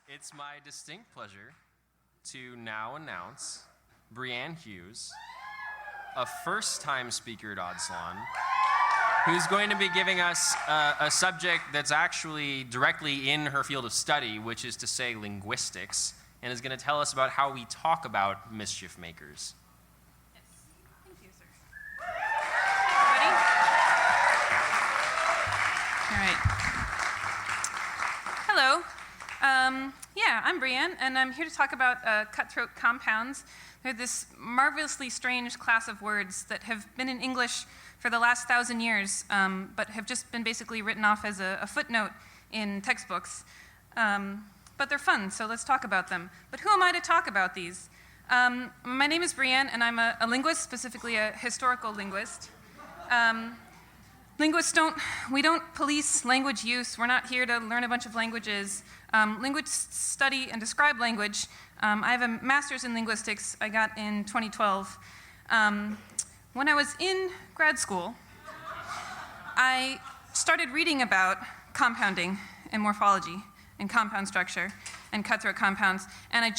It's my distinct pleasure to now announce Brianne Hughes, a first-time speaker at OddSalon, who's going to be giving us a subject that's actually directly in her field of study, which is to say linguistics, and is going to tell us about how we talk about mischief makers. Yes. Thank you, sir. Everybody? All right. Hello. Yeah, I'm Brianne, and I'm here to talk about cutthroat compounds. They're this marvelously strange class of words that have been in English for the last 1,000 years, but have just been basically written off as a footnote in textbooks. But they're fun, so let's talk about them. But who am I to talk about these? My name is Brianne, and I'm a linguist, specifically a historical linguist. Linguists we don't police language use. We're not here to learn a bunch of languages. Linguists study and describe language. I have a master's in linguistics I got in 2012. When I was in grad school, I started reading about compounding and morphology and compound structure and cutthroat compounds, and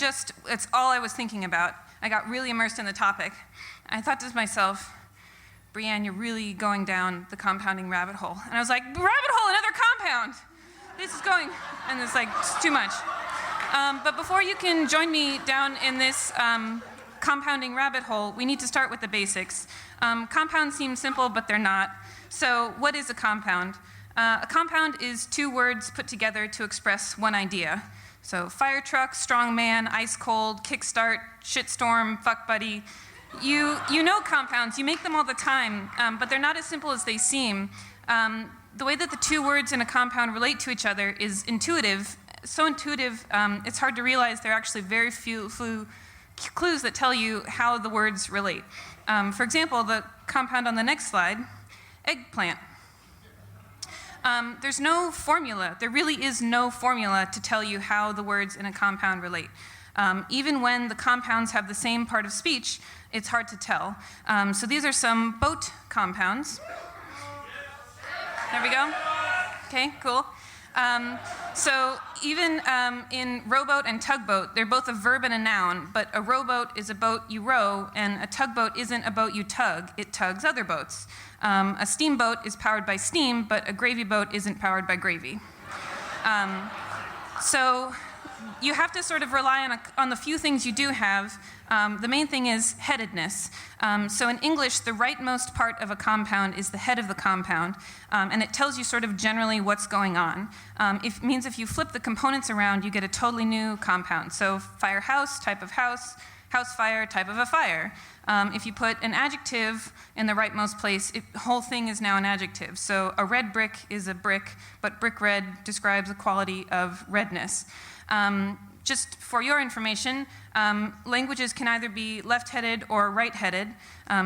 it's all I was thinking about. I got really immersed in the topic. I thought to myself, Brianne, you're really going down the compounding rabbit hole. And I was like, rabbit hole, another compound! This is going, and it's like, it's too much. But before you can join me down in this compounding rabbit hole, we need to start with the basics. Compounds seem simple, but they're not. So what is a compound? A compound is two words put together to express one idea. So fire truck, strong man, ice cold, kickstart, shitstorm, fuck buddy. You know compounds, you make them all the time, but they're not as simple as they seem. The way that the two words in a compound relate to each other is intuitive. So intuitive, it's hard to realize there are actually very few clues that tell you how the words relate. For example, the compound on the next slide, eggplant. There's no formula. There really is no formula to tell you how the words in a compound relate. Even when the compounds have the same part of speech, it's hard to tell. So these are some boat compounds. There we go. Okay, cool. So even in rowboat and tugboat, they're both a verb and a noun, but a rowboat is a boat you row, and a tugboat isn't a boat you tug, it tugs other boats. A steamboat is powered by steam, but a gravy boat isn't powered by gravy. So you have to sort of rely on the few things you do have. The main thing is headedness. So in English, the rightmost part of a compound is the head of the compound, and it tells you sort of generally what's going on. It means if you flip the components around, you get a totally new compound. So firehouse, type of house, house fire, type of a fire. If you put an adjective in the rightmost place, the whole thing is now an adjective. So a red brick is a brick, but brick red describes a quality of redness. Just for your information, languages can either be left-headed or right-headed.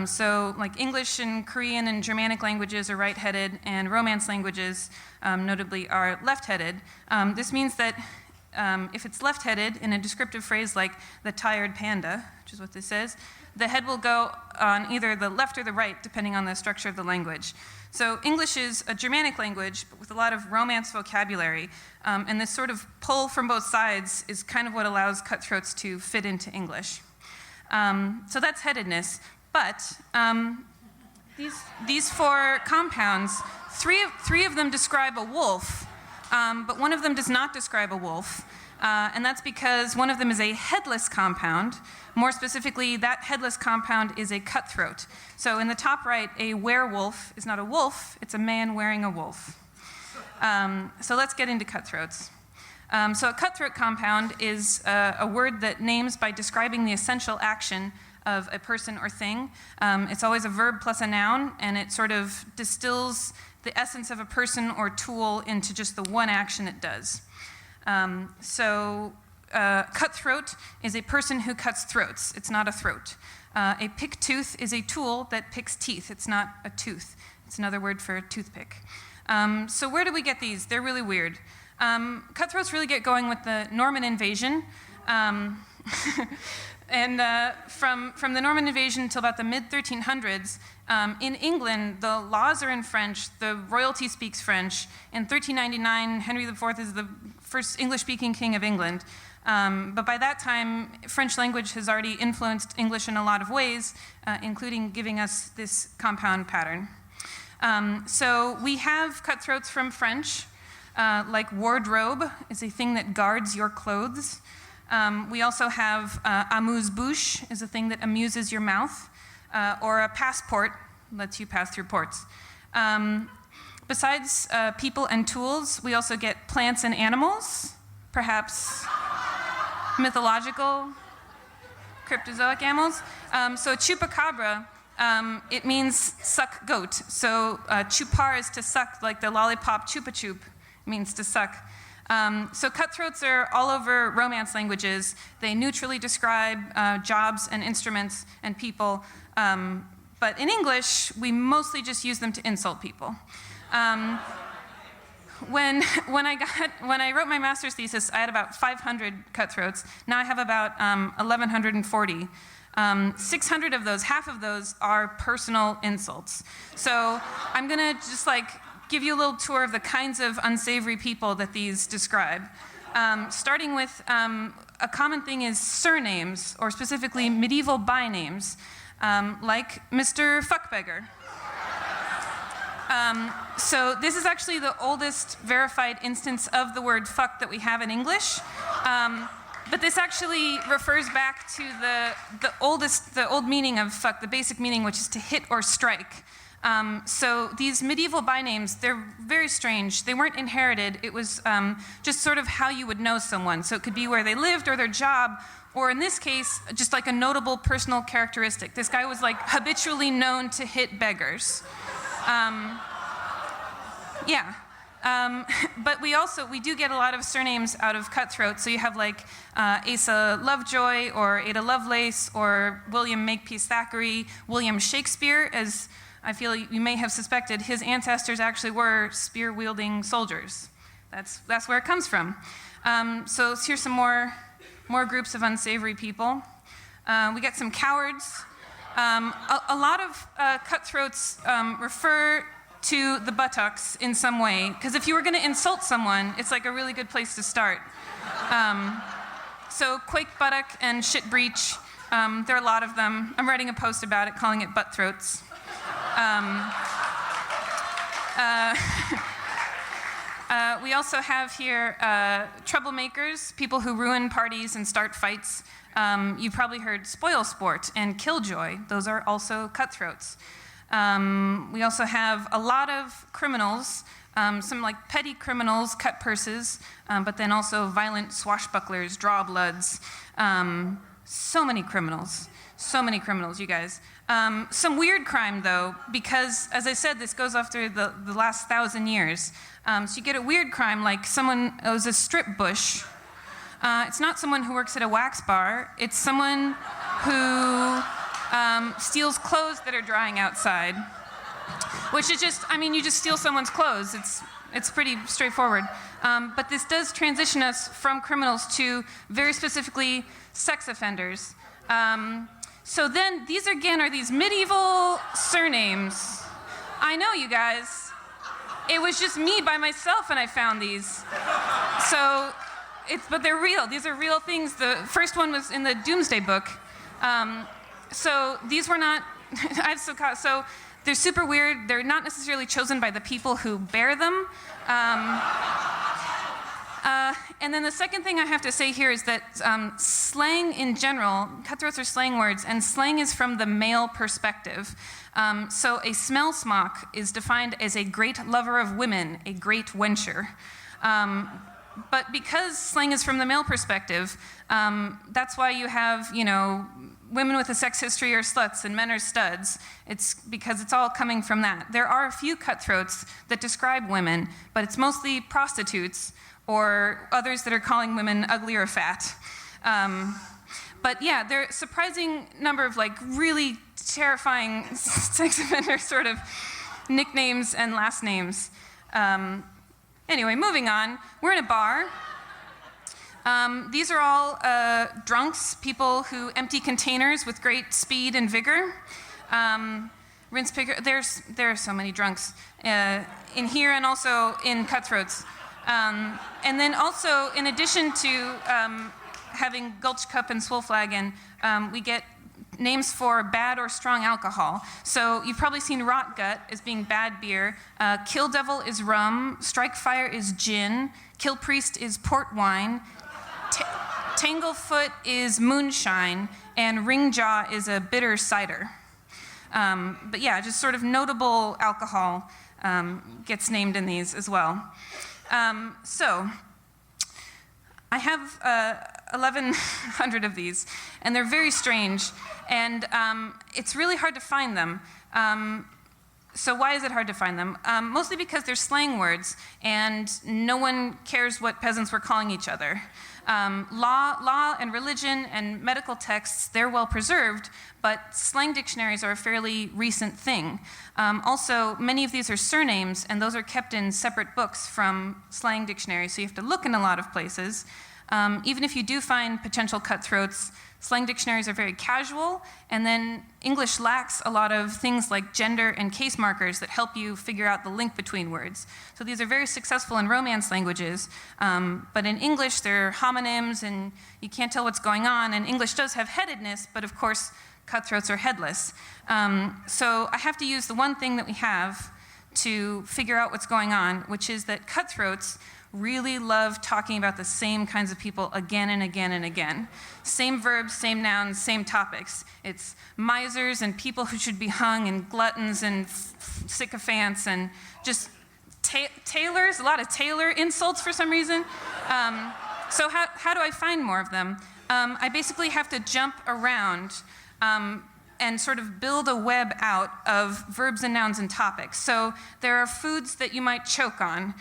So like English and Korean and Germanic languages are right-headed, and Romance languages, notably, are left-headed. This means that if it's left-headed in a descriptive phrase like the tired panda, which is what this says, the head will go on either the left or the right, depending on the structure of the language. So English is a Germanic language, but with a lot of Romance vocabulary, and this sort of pull from both sides is kind of what allows cutthroats to fit into English. So that's headedness, but these four compounds, three of them describe a wolf, but one of them does not describe a wolf, and that's because one of them is a headless compound. More specifically, that headless compound is a cutthroat. So in the top right, a werewolf is not a wolf, it's a man wearing a wolf. So let's get into cutthroats. So a cutthroat compound is a word that names by describing the essential action of a person or thing. It's always a verb plus a noun, and it sort of distills the essence of a person or tool into just the one action it does. Cutthroat is a person who cuts throats. It's not a throat. A pick tooth is a tool that picks teeth. It's not a tooth. It's another word for toothpick. So where do we get these? They're really weird. Cutthroats really get going with the Norman invasion. And from the Norman invasion until about the mid-1300s, in England, the laws are in French, the royalty speaks French. In 1399, Henry IV is the first English-speaking king of England. But by that time, French language has already influenced English in a lot of ways, including giving us this compound pattern. So we have cutthroats from French, like wardrobe is a thing that guards your clothes. We also have amuse-bouche is a thing that amuses your mouth, or a passport lets you pass through ports. Besides people and tools, we also get plants and animals, perhaps mythological, cryptozoic animals. So chupacabra, it means suck goat. So chupar is to suck, like the lollipop chupa chup means to suck. So cutthroats are all over Romance languages. They neutrally describe jobs and instruments and people. But in English, we mostly just use them to insult people. When I wrote my master's thesis, I had about 500 cutthroats. Now I have about 1,140. 600 of those, half of those, are personal insults. So I'm gonna just give you a little tour of the kinds of unsavory people that these describe. Starting with a common thing is surnames, or specifically medieval bynames, like Mr. Fuckbeggar. So this is actually the oldest verified instance of the word fuck that we have in English. But this actually refers back to the old meaning of fuck, the basic meaning, which is to hit or strike. So these medieval bynames, they're very strange. They weren't inherited. It was just sort of how you would know someone. So it could be where they lived or their job, or in this case, just like a notable personal characteristic. This guy was habitually known to hit beggars. But we do get a lot of surnames out of Cutthroat. So you have Asa Lovejoy, or Ada Lovelace, or William Makepeace Thackeray, William Shakespeare, as I feel you may have suspected. His ancestors actually were spear-wielding soldiers. That's where it comes from. So here's some more groups of unsavory people. We got some cowards. A lot of cutthroats refer to the buttocks in some way, because if you were going to insult someone, it's a really good place to start. So quake buttock and shit breech, there are a lot of them. I'm writing a post about it, calling it butt throats. We also have here troublemakers, people who ruin parties and start fights. You've probably heard spoil sport and killjoy. Those are also cutthroats. We also have a lot of criminals, some petty criminals, cut purses, but then also violent swashbucklers, draw bloods. So many criminals, you guys. Some weird crime, though, because, as I said, this goes after the last 1,000 years. So you get a weird crime like someone owes a strip bush. It's not someone who works at a wax bar. It's someone who steals clothes that are drying outside, which is just, you just steal someone's clothes. It's pretty straightforward. But this does transition us from criminals to, very specifically, sex offenders. So then, these again are these medieval surnames. I know, you guys. It was just me by myself when I found these. But they're real. These are real things. The first one was in the Doomsday Book. So these were not, so they're super weird. They're not necessarily chosen by the people who bear them. And then the second thing I have to say here is that slang in general, cutthroats are slang words, and slang is from the male perspective. So a smell smock is defined as a great lover of women, a great wencher. But because slang is from the male perspective, that's why you have, women with a sex history are sluts and men are studs. It's because it's all coming from that. There are a few cutthroats that describe women, but it's mostly prostitutes or others that are calling women ugly or fat. But yeah, there are a surprising number of really terrifying sex offender sort of nicknames and last names. Anyway, moving on. We're in a bar. These are all drunks, people who empty containers with great speed and vigor. Rinse picker, there are so many drunks in here and also in Cutthroats. And then also, in addition to having Gulch Cup and Swolflagon, we get names for bad or strong alcohol. So you've probably seen Rot Gut as being bad beer. Kill Devil is rum. Strike Fire is gin. Kill Priest is port wine. Tanglefoot is moonshine. And Ring Jaw is a bitter cider. But yeah, just sort of notable alcohol gets named in these as well. So I have 1,100 of these, and they're very strange, and it's really hard to find them. So why is it hard to find them? Mostly because they're slang words, and no one cares what peasants were calling each other. Law and religion and medical texts, they're well preserved, but slang dictionaries are a fairly recent thing. Also, many of these are surnames, and those are kept in separate books from slang dictionaries, so you have to look in a lot of places. Even if you do find potential cutthroats, slang dictionaries are very casual, and then English lacks a lot of things like gender and case markers that help you figure out the link between words. So these are very successful in Romance languages, but in English they're homonyms and you can't tell what's going on, and English does have headedness, but of course cutthroats are headless. So I have to use the one thing that we have to figure out what's going on, which is that cutthroats really love talking about the same kinds of people again and again and again. Same verbs, same nouns, same topics. It's misers and people who should be hung and gluttons and sycophants and just tailors, a lot of tailor insults for some reason. So how do I find more of them? I basically have to jump around and sort of build a web out of verbs and nouns and topics. So there are foods that you might choke on,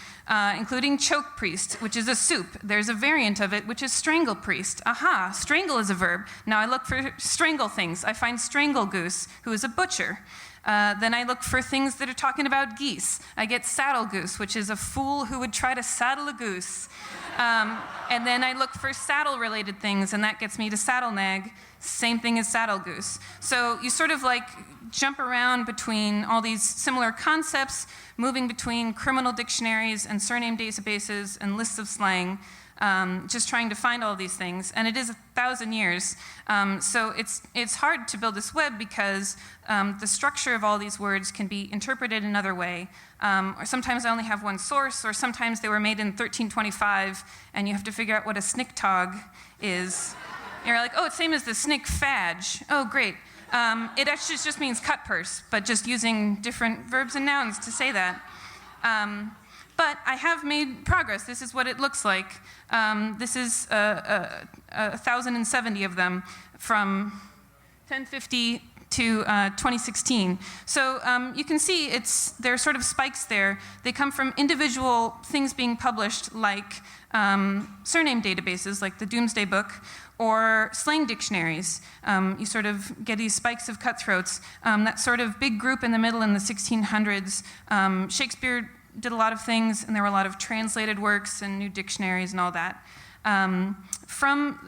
including choke priest, which is a soup. There's a variant of it, which is strangle priest. Aha, strangle is a verb. Now I look for strangle things. I find strangle goose, who is a butcher. Then I look for things that are talking about geese. I get saddle goose, which is a fool who would try to saddle a goose. And then I look for saddle-related things, and that gets me to saddle nag. Same thing as saddle goose. So you sort of like jump around between all these similar concepts, moving between criminal dictionaries and surname databases and lists of slang, just trying to find all these things. And it is 1,000 years. So it's hard to build this web because the structure of all these words can be interpreted another way. Or sometimes I only have one source, or sometimes they were made in 1325, and you have to figure out what a sniktog is. You're like, oh, it's same as the snick fadge. Oh, great. It actually just means cut purse, but just using different verbs and nouns to say that. But I have made progress. This is what it looks like. This is 1,070 of them from 1050 to 2016. So you can see there are sort of spikes there. They come from individual things being published, like surname databases, like the Doomsday Book, or slang dictionaries. You sort of get these spikes of cutthroats. That sort of big group in the middle in the 1600s, Shakespeare did a lot of things, and there were a lot of translated works and new dictionaries and all that. From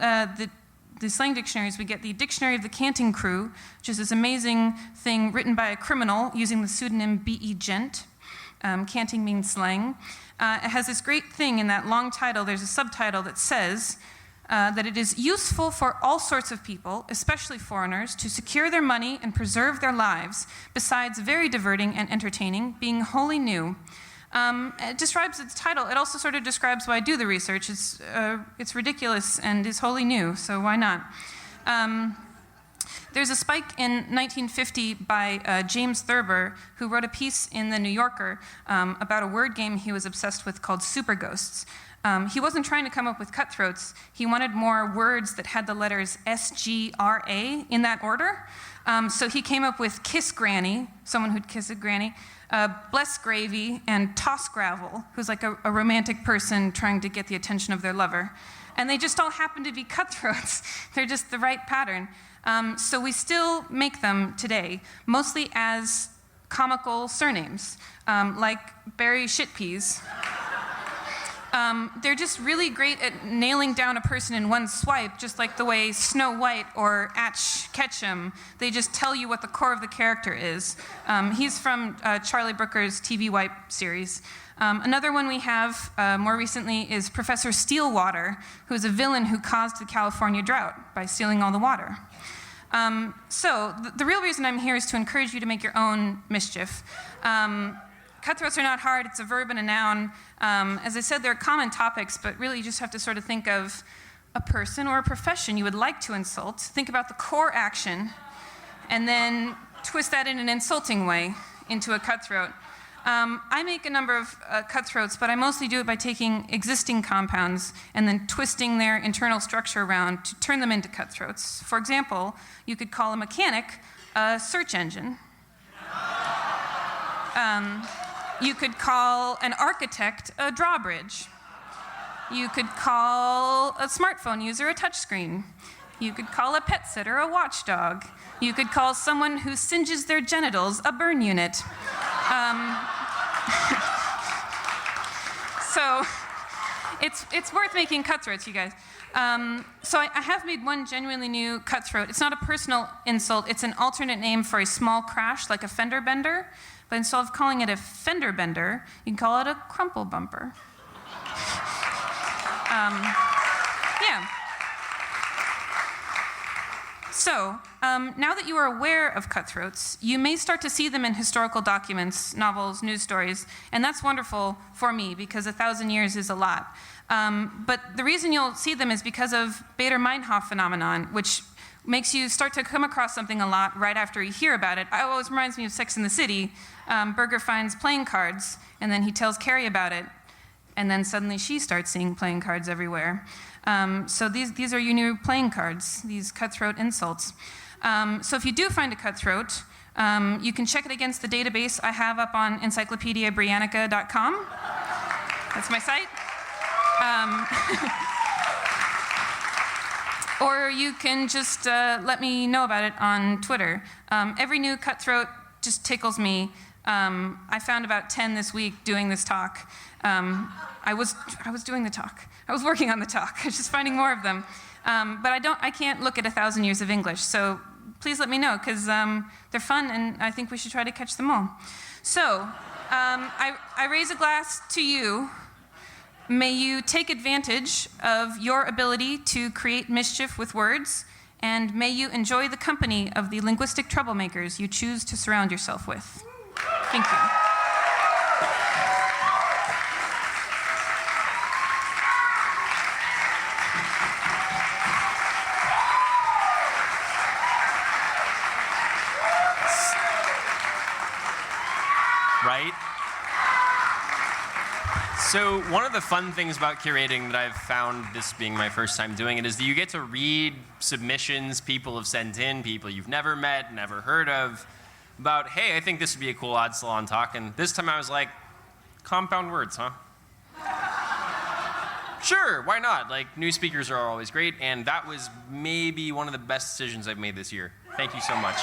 the slang dictionaries, we get the Dictionary of the Canting Crew, which is this amazing thing written by a criminal using the pseudonym B.E. Gent. Canting means slang. It has this great thing in that long title. There's a subtitle that says that it is useful for all sorts of people, especially foreigners, to secure their money and preserve their lives, besides very diverting and entertaining, being wholly new. It describes its title. It also sort of describes why I do the research. It's ridiculous and is wholly new, so why not? There's a spike in 1950 by James Thurber, who wrote a piece in The New Yorker about a word game he was obsessed with called Super Ghosts. He wasn't trying to come up with cutthroats. He wanted more words that had the letters S-G-R-A in that order. So he came up with Kiss Granny, someone who'd kiss a granny, Bless Gravy, and Toss Gravel, who's like a romantic person trying to get the attention of their lover. And they just all happen to be cutthroats. They're just the right pattern. So we still make them today, mostly as comical surnames, like Barry Shitpeas. They're just really great at nailing down a person in one swipe, just like the way Snow White or Ash Ketchum, they just tell you what the core of the character is. He's from Charlie Brooker's TV Wipe series. Another one we have more recently is Professor Steelwater, who is a villain who caused the California drought by stealing all the water. So the real reason I'm here is to encourage you to make your own mischief. Cutthroats are not hard, it's a verb and a noun. As I said, they're common topics, but really you just have to sort of think of a person or a profession you would like to insult, think about the core action, and then twist that in an insulting way into a cutthroat. I make a number of cutthroats, but I mostly do it by taking existing compounds and then twisting their internal structure around to turn them into cutthroats. For example, you could call a mechanic a search engine. You could call an architect a drawbridge. You could call a smartphone user a touchscreen. You could call a pet sitter a watchdog. You could call someone who singes their genitals a burn unit. So it's worth making cutthroats, you guys. So I have made one genuinely new cutthroat. It's not a personal insult. It's an alternate name for a small crash, like a fender bender. But instead of calling it a fender bender, you can call it a crumple bumper. Yeah. So, now that you are aware of cutthroats, you may start to see them in historical documents, novels, news stories, and that's wonderful for me because 1,000 years is a lot. But the reason you'll see them is because of baader-meinhof phenomenon, which makes you start to come across something a lot right after you hear about it. It always reminds me of Sex and the City. Berger finds playing cards, and then he tells Carrie about it, and then suddenly she starts seeing playing cards everywhere. So these are your new playing cards, these cutthroat insults. So if you do find a cutthroat, you can check it against the database I have up on encyclopediabriannica.com. That's my site. Or you can just let me know about it on Twitter. Every new cutthroat just tickles me. I found about 10 this week doing this talk. I was doing the talk. I was working on the talk. I was just finding more of them. But I can't look at 1,000 years of English. So please let me know, because they're fun, and I think we should try to catch them all. So I raise a glass to you. May you take advantage of your ability to create mischief with words, and may you enjoy the company of the linguistic troublemakers you choose to surround yourself with. Thank you. Right? So one of the fun things about curating that I've found, this being my first time doing it, is that you get to read submissions people have sent in, people you've never met, never heard of, about, hey, I think this would be a cool OddSalon talk. And this time I was like, compound words, huh? Sure, why not? Like, new speakers are always great, and that was maybe one of the best decisions I've made this year. Thank you so much.